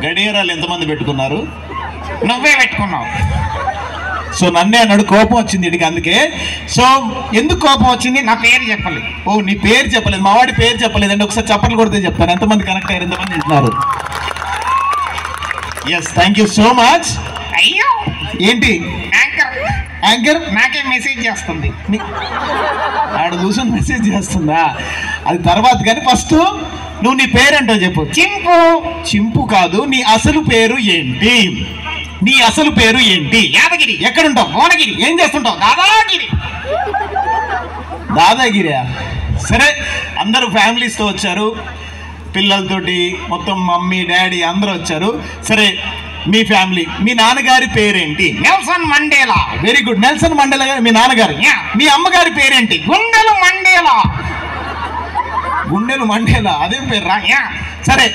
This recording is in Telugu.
గడియారాలు ఎంతమంది పెట్టుకున్నారు? నువ్వే పెట్టుకున్నావు. సో నన్నే అన్నాడు, కోపం వచ్చింది వీడికి. అందుకే సో ఎందుకు కోపం వచ్చింది? నా పేరు చెప్పలేదు. ఓ నీ పేరు చెప్పలేదు, మా వాడి పేరు చెప్పలేదండి. ఒకసారి చప్పట్లు కొడితే చెప్తాను ఎంతమంది కనెక్ట్ అయ్యారు, ఎంతమంది ఇస్తున్నారు. Yes, thank you so much. అయ్యో ఏంటి యాంకర్ నాకే మెసేజ్ చేస్తుంది. ఆడ కూర్చొని మెసేజ్ చేస్తుందా? అది తర్వాత. కానీ ఫస్ట్ నువ్వు నీ పేరేంటో చెప్పు. చింపు. చింపు కాదు, నీ అసలు పేరు ఏంటి? నీ అసలు పేరు ఏంటి? యాదగిరి. ఎక్కడుంటావు? భువనగిరి. ఏం చేస్తుంటావు? దాదాగిరి. దాదాగిరియా? సరే, అందరూ ఫ్యామిలీస్తో వచ్చారు, పిల్లలతోటి, మొత్తం మమ్మీ డాడీ అందరూ వచ్చారు. సరే, మీ ఫ్యామిలీ, మీ నాన్నగారి పేరేంటి? Nelson Mandela. Very good, Nelson Mandela గారు మీ నాన్నగారు. మీ అమ్మగారి పేరేంటి? గుండెలు మండేలా. గుండెలు మండేలా, అదేం పేరు రా? యా. సరే,